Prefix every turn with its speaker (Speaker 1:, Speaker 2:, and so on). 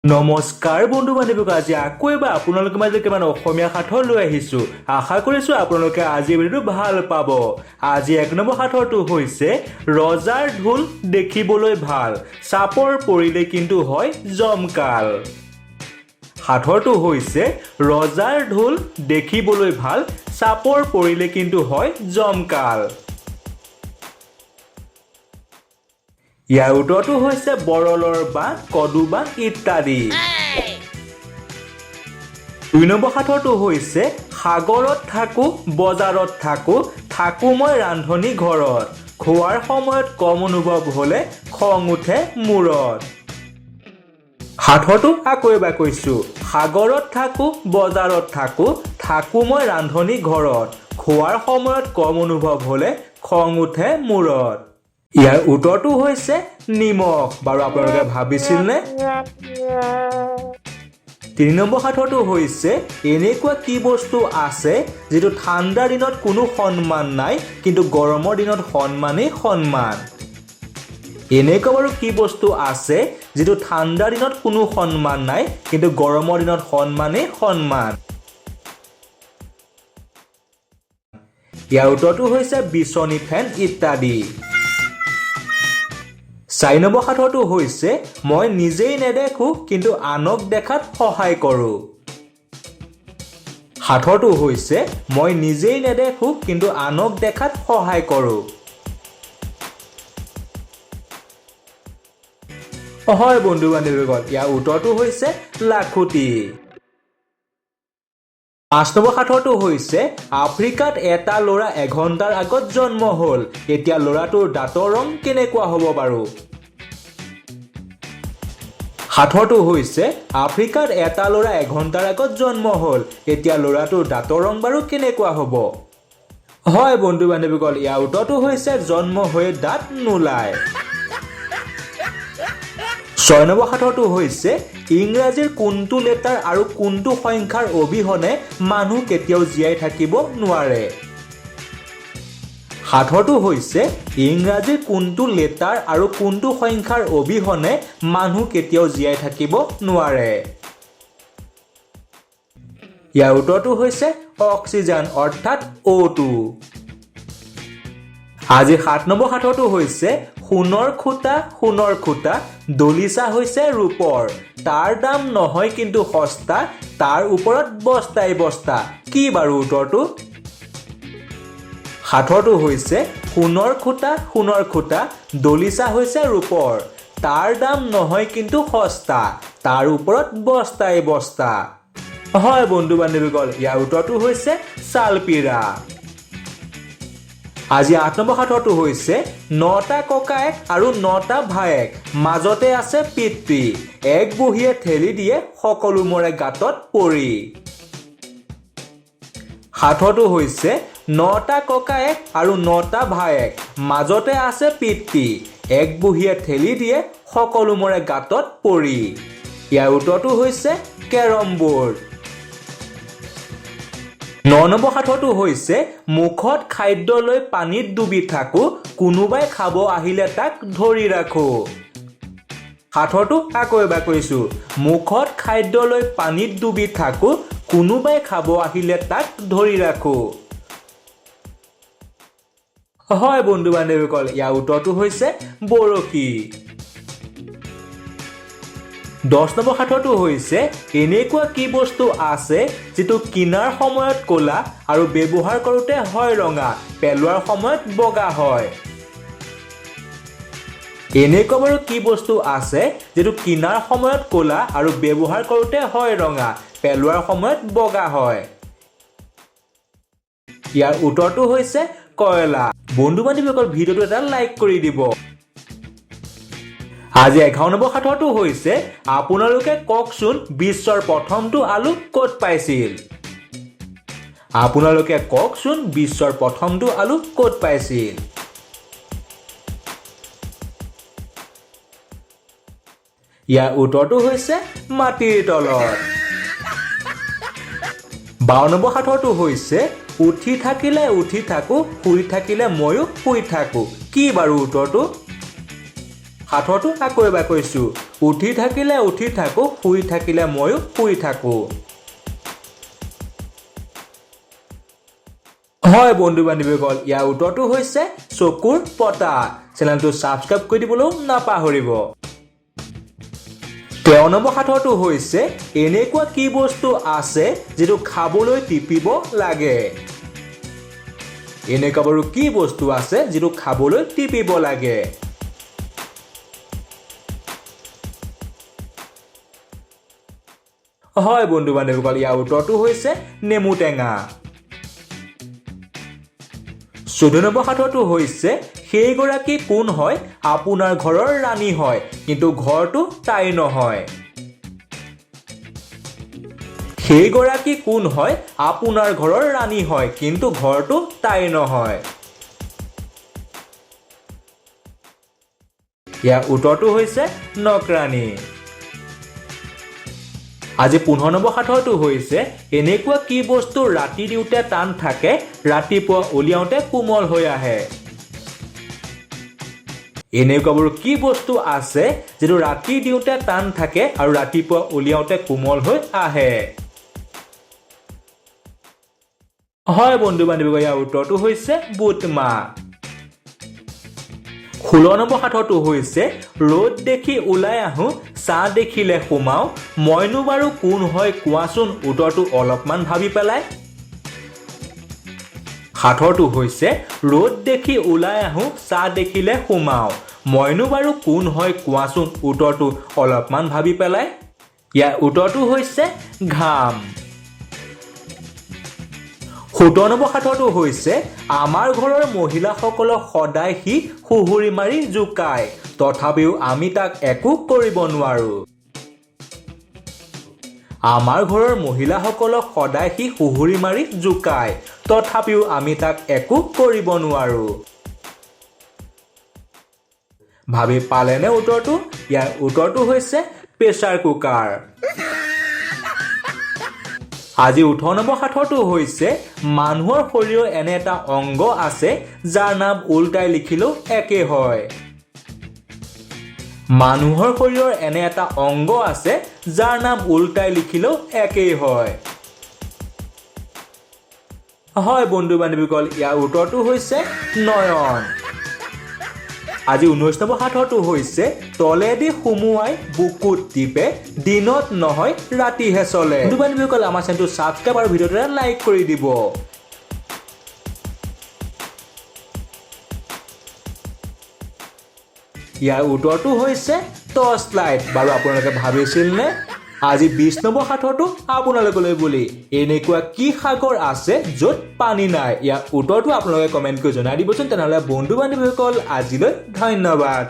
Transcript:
Speaker 1: নমস্কাৰ বন্ধু বান্ধৱীক আজি আকৌ এবাৰ আপোনালোকৰ মাজত কেইটামান অসমীয়া সাঁথৰ লৈ আহিছোঁ। আশা কৰিছোঁ আপোনালোকে আজি ভিডিঅ'টো ভাল পাব। আজি 1 নম্বৰ সাঁথৰটো হৈছে ৰজাৰ ঢোল দেখিবলৈ ভাল, চাপৰ পৰিলে কিন্তু হয় জমকাল। সাঁথৰটো হৈছে ৰজাৰ ঢোল দেখিবলৈ ভাল, চাপৰ পৰিলে কিন্তু হয় জমকাল। ইয়াৰ উত্তৰটো হৈছে বৰলৰ বাঁহ, কদু বাঁহ ইত্যাদি। 2 নম্বৰ সাঁথৰটো হৈছে সাগৰত থাকো বজাৰত থাকো, থাকো মই ৰান্ধনি ঘৰত, খোৱাৰ সময়ত কম অনুভৱ হ'লে খং উঠে মূৰত। সাঁথৰটো আকৌ এবাৰ কৈছোঁ, সাগৰত থাকো বজাৰত থাকো, থাকো মই ৰান্ধনি ঘৰত, খোৱাৰ সময়ত কম অনুভৱ হ'লে খং উঠে মূৰত। ইয়াৰ উত্তৰটো হৈছে নিমখ। বাৰু আপোনালোকে ভাবিছিলনে? 3 নম্বৰ সাঁথৰটো হৈছে এনেকুৱা কি বস্তু আছে যিটো ঠাণ্ডাৰ দিনত কোনো সন্মান নাই কিন্তু গৰমৰ দিনত সন্মানেই সন্মান। এনেকুৱা বাৰু কি বস্তু আছে যিটো ঠাণ্ডাৰ দিনত কোনো সন্মান নাই কিন্তু গৰমৰ দিনত সন্মানেই সন্মান। ইয়াৰ উত্তৰটো হৈছে বিচনী ফেন ইত্যাদি। 4 নম্বৰ সাঁথৰটো হৈছে মই নিজেই নেদেখো কিন্তু আনক দেখাত সহায় কৰোঁ। সাঁথৰটো হৈছে মই নিজেই নেদেখো কিন্তু আনক দেখাত সহায় কৰোঁ। হয় বন্ধু বান্ধৱীসকল, ইয়াৰ উত্তৰটো হৈছে লাখুটি। 5 নম্বৰ সাঁথৰটো হৈছে আফ্ৰিকাত এটা ল'ৰা এঘণ্টাৰ আগত জন্ম হ'ল, এতিয়া ল'ৰাটোৰ দাঁতৰ ৰং কেনেকুৱা হ'ব বাৰু? সাঁথৰটো হৈছে আফ্ৰিকাত এটা ল'ৰা এঘণ্টাৰ আগত জন্ম হ'ল, এতিয়া ল'ৰাটোৰ দাঁতৰ ৰং বাৰু কেনেকুৱা হ'ব? হয় বন্ধু বান্ধৱীসকল, ইয়াৰ উত্তৰটো হৈছে জন্ম হৈ দাঁত নোলায়। 6 নম্বৰ সাঁথৰটো হৈছে ইংৰাজীৰ কোনটো লেটাৰ আৰু কোনটো সংখ্যাৰ অবিহনে মানুহ কেতিয়াও জীয়াই থাকিব নোৱাৰে? সাঁথৰটো হৈছে ইংৰাজীৰ কোনটো লেটাৰ আৰু কোনটো সংখ্যাৰ অবিহনে মানুহ কেতিয়াও জীয়াই থাকিব নোৱাৰে? ইয়াৰ উত্তৰটো হৈছে অক্সিজেন অৰ্থাৎ O2। আজি 7 নম্বৰ সাঁথৰটো হৈছে সোণৰ খুঁটা দলিচা হৈছে ৰূপৰ, তাৰ দাম নহয় কিন্তু সস্তা, তাৰ ওপৰত বস্তাই বস্তা, কি বাৰু উত্তৰটো? সাঁথৰটো হৈছে সোণৰ খুঁটা দলিচা হৈছে ৰূপৰ, তাৰ দাম নহয় কিন্তু সস্তা, তাৰ ওপৰত বস্তাই বস্তা। হয় বন্ধু বান্ধৱীসকল, ইয়াৰ উত্তৰটো হৈছে চালপিৰা। আজি 8 নম্বৰ সাঁথৰটো হৈছে 9টা ককায়েক আৰু 9টা ভায়েক, মাজতে আছে পিতৃ, এক বহিয়ে ঠেলি দিয়ে সকলো মৰে গাঁতত পৰি। সাঁথৰটো হৈছে 9টা ককায়েক আৰু 9টা ভায়েক, মাজতে আছে পিতৃ, এক বহিয়ে ঠেলি দিয়ে সকলো মৰে গাঁতত পৰি। ইয়াৰ উত্তৰটো হৈছে কেৰম বৰ্ড। 9 নম্বৰ সাঁথৰটো হৈছে মুখত খাদ্য লৈ পানীত ডুবি থাকো, কোনোবাই খাব আহিলে তাক ধৰি ৰাখো। সাঁথৰটো আকৌ এবাৰ কৈছোঁ, মুখত খাদ্য লৈ পানীত ডুবি থাকো, কোনোবাই খাব আহিলে তাক ধৰি ৰাখো। হয় বন্ধু বান্ধৱীসকল, ইয়াৰ উত্তৰটো হৈছে বৰশী। 10 নম্বৰ সাঁথৰটো হৈছে এনেকুৱা কি বস্তু আছে যিটো কিনাৰ সময়ত ক'লা আৰু ব্যৱহাৰ কৰোঁতে হয় ৰঙা, পেলোৱাৰ সময়ত বগা হয়? এনেকুৱা বাৰু কি বস্তু আছে যিটো কিনাৰ সময়ত ক'লা আৰু ব্যৱহাৰ কৰোঁতে হয় ৰঙা, পেলোৱাৰ সময়ত বগা হয়? ইয়াৰ উত্তৰটো হৈছে কয়লা। বন্ধু বান্ধৱীসকল, ভিডিঅ'টো এটা লাইক কৰি দিব। আজি 11 নম্বৰ সাঁথৰটো হৈছে আপোনালোকে কওকচোন বিশ্বৰ প্ৰথমটো আলু ক'ত পাইছিল? আপোনালোকে কওকচোন বিশ্বৰ প্ৰথমটো আলু ক'ত পাইছিল? ইয়াৰ উত্তৰটো হৈছে মাটিৰ তলত। 12 নম্বৰ সাঁথৰটো হৈছে উঠি থাকিলে উঠি থাকো, শুই থাকিলে ময়ো শুই থাকো, কি বাৰু উত্তৰটো? সাঁথৰটো আকৌ এবাৰ কৈছোঁ উঠি থাকিলে উঠি থাকোঁ শুই থাকিলে ময়ো শুই থাকোঁ হয় বন্ধু বান্ধৱীসকল ইয়াৰ উত্তৰটো হৈছে চকুৰ পতা চেনেলটো সাবস্ক্ৰাইব কৰি দিবলৈও নাপাহৰিব 13 নম্বৰ সাঁথৰটো হৈছে এনেকুৱা কি বস্তু আছে যেটো খাবলৈ টিপিব লাগে এনেকুৱা বাৰু কি বস্তু আছে যেটো খাবলৈ টিপিব লাগে হয় বন্ধু বান্ধৱীসকল ইয়াৰ উত্তৰটো হৈছে নেমু টেঙা 14 নম্বৰ সাঁথৰটো হৈছে সেইগৰাকী কোন হয় আপোনাৰ ঘৰৰ ৰাণী হয় কিন্তু ঘৰটো তাই নহয় সেইগৰাকী কোন হয় আপোনাৰ ঘৰৰ ৰাণী হয় কিন্তু ঘৰটো তাই নহয় ইয়াৰ উত্তৰটো হৈছে নকৰাণী আজি 15 নম্বৰ সাঁথৰটো হৈছে এনেকুৱা কি বস্তু ৰাতি দিওঁতে টান থাকে ৰাতিপুৱা উলিয়াওঁতে কোমল হৈ আহে এনেকুৱা বাৰু কি বস্তু আছে যেটো ৰাতি দিওঁতে টান থাকে আৰু ৰাতিপুৱা উলিয়াওঁতে কোমল হৈ আহে হয় বন্ধু বান্ধৱীসকল ইয়াৰ উত্তৰটো হৈছে বুট মাহ 16 নম্বৰ সাঁথৰটো হৈছে ৰ'দ দেখি ওলাই আহো চাহ দেখিলে সোমাও মইনো বাৰু কোন হয় কোৱাচোন উত্তৰটো অলপমান ভাবি পেলাই সাঁথৰটো হৈছে ৰ'দ দেখি ওলাই আহো চাহ দেখিলে সোমাও মইনো বাৰু কোন হয় কোৱাচোন উত্তৰটো অলপমান ভাবি পেলাই ইয়াৰ উত্তৰটো হৈছে ঘাম 17 নম্বৰ সাঁথৰটো হৈছে আমাৰ ঘৰৰ মহিলাসকলক সদায় সি হুহুৰি মাৰি জুকায় তথাপিও আমি তাক একো কৰিব নোৱাৰো আমাৰ ঘৰৰ মহিলাসকলক সদায় সি হুহুৰি মাৰি জুকায় তথাপিও আমি তাক একো কৰিব নোৱাৰো ভাবি পালেনে উত্তৰটো ইয়াৰ উত্তৰটো হৈছে প্ৰেছাৰ কুকাৰ আজি 18 নম্বৰ সাঁথৰটো হৈছে মানুহৰ শৰীৰৰ এনে এটা অংগ আছে যাৰ নাম উল্টাই লিখিলেও একে হয় মানুহৰ শৰীৰৰ এনে এটা অংগ আছে যাৰ নাম উল্টাই লিখিলেও একেই হয় হয় বন্ধু বান্ধৱীসকল ইয়াৰ উত্তৰটো হৈছে নয়ন আজি 19 নম্বৰ সাঁথৰটো হৈছে তলেদি সুমুৱাই বুকুত টিপে দিনত নহয় ৰাতিহে চলে বন্ধু বান্ধৱীসকল আমাৰ চেনেলটো সাবস্ক্ৰাইব আৰু ভিডিঅ'টো লাইক কৰি দিব ইয়াৰ উত্তৰটো হৈছে টৰ্চ লাইট বাৰু আপোনালোকে ভাবিছিল নে আজি 20 নম্বৰ সাঁথৰটো আপোনালোকলৈ বুলি এনেকুৱা কি সাগৰ আছে য'ত পানী নাই ইয়াৰ উত্তৰটো আপোনালোকে কমেন্ট কৰি জনাই দিবচোন তেনেহলে বন্ধু বান্ধৱীসকল আজিলৈ ধন্যবাদ